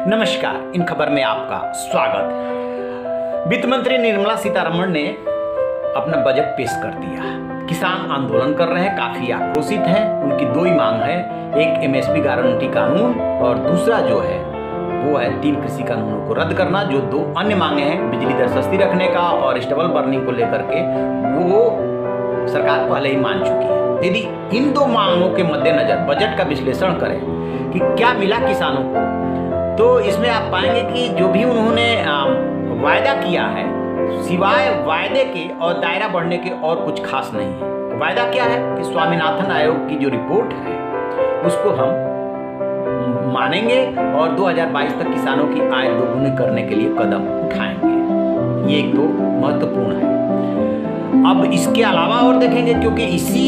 नमस्कार, इन खबर में आपका स्वागत। वित्त मंत्री निर्मला सीतारमण ने अपना बजट पेश कर दिया। किसान आंदोलन कर रहे हैं, काफी आक्रोशित हैं। उनकी दो ही मांग है, एक एमएसपी गारंटी कानून और दूसरा जो है वो है 3 कृषि कानूनों को रद्द करना। जो दो अन्य मांगे हैं, बिजली दर सस्ती रखने का और स्टेबल बर्निंग को लेकर के, वो सरकार पहले ही मान चुकी है। यदि इन दो मांगों के मद्देनजर बजट का विश्लेषण करें कि क्या मिला किसानों को, तो इसमें आप पाएंगे कि जो भी उन्होंने वायदा किया है, सिवाय वायदे के और दायरा बढ़ने के और कुछ खास नहीं है। वायदा क्या है कि स्वामीनाथन आयोग की जो रिपोर्ट है उसको हम मानेंगे और 2022 तक किसानों की आय दोगुनी करने के लिए कदम उठाएंगे। ये एक तो महत्वपूर्ण है। अब इसके अलावा और देखेंगे, क्योंकि इसी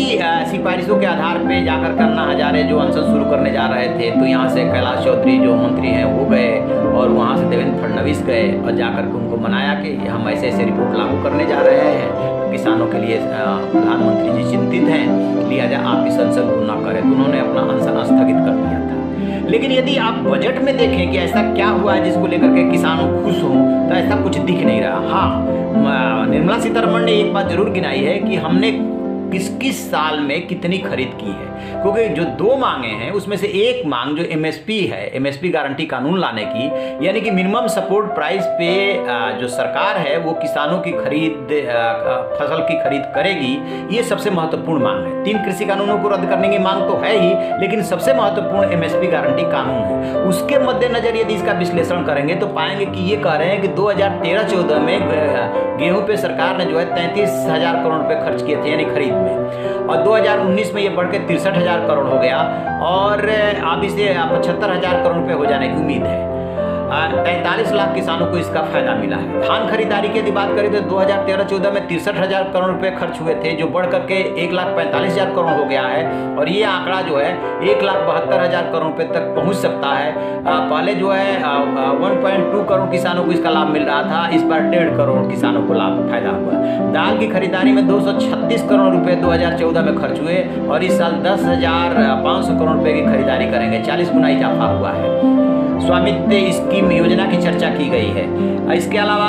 सिफारिशों के आधार पे जाकर के अन्ना हजारे जो अनशन शुरू करने जा रहे थे, तो यहाँ से कैलाश चौधरी जो मंत्री हैं वो गए और वहाँ से देवेंद्र फडणवीस गए और जाकर के उनको मनाया कि हम ऐसे ऐसे रिपोर्ट लागू करने जा रहे हैं, किसानों के लिए प्रधानमंत्री जी चिंतित हैं, लिहाजा आप इस अनशन को न करें। तो उन्होंने अपना अनशन स्थगित कर दिया था। लेकिन यदि आप बजट में देखें कि ऐसा क्या हुआ है जिसको लेकर के किसानों खुश हों, तो ऐसा कुछ दिख नहीं रहा। हाँ, निर्मला सीतारमण ने एक बात जरूर गिनाई है कि हमने किस किस साल में कितनी खरीद की है, क्योंकि जो दो मांगे हैं उसमें से एक मांग जो एमएसपी है, एमएसपी गारंटी कानून लाने की, यानी कि मिनिमम सपोर्ट प्राइस पे जो सरकार है वो किसानों की खरीद, फसल की खरीद करेगी, ये सबसे महत्वपूर्ण मांग है। 3 कृषि कानूनों को रद्द करने की मांग तो है ही, लेकिन सबसे महत्वपूर्ण एमएसपी गारंटी कानून है। उसके मद्देनजर यदि इसका विश्लेषण करेंगे तो पाएंगे कि ये कह रहे हैं कि 2013-14 में गेहूं पे सरकार ने जो है 33,000 करोड़ रुपए खर्च किए थे, यानी खरीद में, और 2019 में ये बढ़ के 63,000 करोड़ हो गया और अब इसे 75,000 करोड़ रुपए हो जाने की उम्मीद है। 43 लाख किसानों को इसका फायदा मिला है। धान खरीदारी की यदि बात करें तो 2013-14 में 63,000 करोड़ रुपए खर्च हुए थे, जो बढ़ करके 1,45,000 करोड़ हो गया है और ये आंकड़ा जो है 1,72,000 करोड़ रुपए तक पहुंच सकता है। पहले जो है 1.2 करोड़ किसानों को इसका लाभ मिल रहा था, इस बार 1.5 करोड़ किसानों को लाभ फायदा हुआ। दाल की खरीदारी में 236 करोड़ रुपए 2014 में खर्च हुए और इस साल 10,500 करोड़ रुपए की खरीदारी करेंगे, 40 गुना इजाफा हुआ है। स्वामित्व स्कीम योजना की चर्चा की गई है। इसके अलावा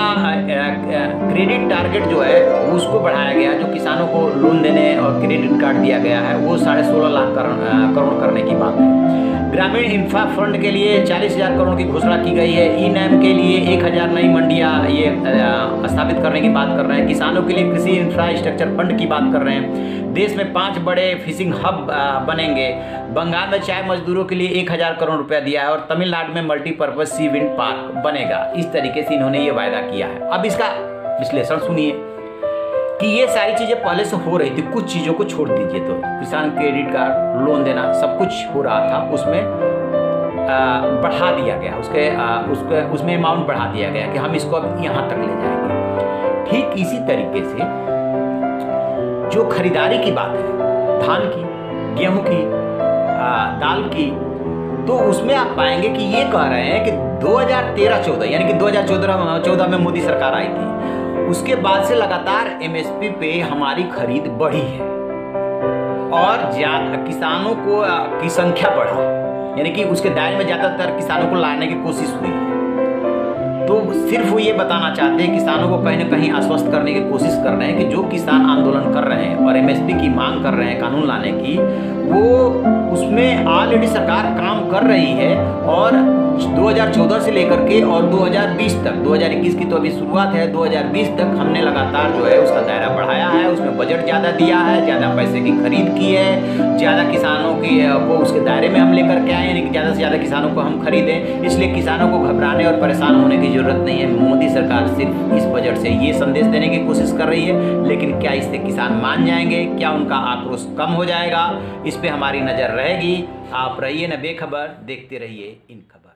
क्रेडिट टारगेट जो है उसको बढ़ाया गया, जो किसानों को लोन देने और क्रेडिट कार्ड दिया गया है वो 16.5 लाख करोड़ करने की बात है। ग्रामीण इंफ्रा फंड के लिए 40,000 करोड़ की घोषणा की गई है। ई नैम के लिए 1,000 नई मंडियां ये स्थापित करने की बात कर रहे हैं। किसानों के लिए कृषि इंफ्रास्ट्रक्चर फंड की बात कर रहे हैं। देश में 5 बड़े फिशिंग हब बनेंगे। बंगाल में चाय मजदूरों के लिए 1,000 करोड़ रुपया दिया है और तमिलनाडु में मल्टीपर्पज सी विंड पार्क बनेगा। इस तरीके से इन्होंने ये वायदा किया है। अब इसका विश्लेषण सुनिए कि ये सारी चीजें पहले से हो रही थी, कुछ चीजों को छोड़ दीजिए तो किसान क्रेडिट कार्ड, लोन देना, सब कुछ हो रहा था, उसमें बढ़ा दिया गया, उसमें अमाउंट बढ़ा दिया गया कि हम इसको अब यहाँ तक ले जाएंगे। ठीक इसी तरीके से जो खरीदारी की बात है, धान की, गेहूं की, दाल की, तो उसमें आप पाएंगे कि ये कह रहे हैं कि 2013-14 यानी कि 2014 में मोदी सरकार आई थी, उसके बाद से लगातार एमएसपी पे हमारी खरीद बढ़ी है और ज्यादा किसानों को की संख्या बढ़ा, यानी कि उसके दायरे में ज्यादातर किसानों को लाने की कोशिश हुई है। तो सिर्फ वो ये बताना चाहते हैं, किसानों को कहीं ना कहीं आश्वस्त करने की कोशिश कर रहे हैं कि जो किसान आंदोलन कर रहे हैं और एमएसपी की मांग कर रहे हैं कानून लाने की, वो उसमें ऑलरेडी सरकार काम कर रही है और 2014 से लेकर के और 2020 तक, 2021 की तो अभी शुरुआत है, 2020 तक हमने लगातार जो है उसका दायरा बढ़ाया है, उसमें बजट ज़्यादा दिया है, ज़्यादा पैसे की खरीद की है, ज़्यादा किसानों की को उसके दायरे में हम लेकर के आए, यानी कि ज़्यादा से ज़्यादा किसानों को हम खरीदें। इसलिए किसानों को घबराने और परेशान होने की जरूरत नहीं है। मोदी सरकार सिर्फ इस बजट से ये संदेश देने की कोशिश कर रही है, लेकिन क्या इससे किसान मान जाएंगे, क्या उनका आक्रोश कम हो जाएगा, इस पर हमारी नज़र रहेगी। आप रहिए न बेखबर, देखते रहिए इन खबर।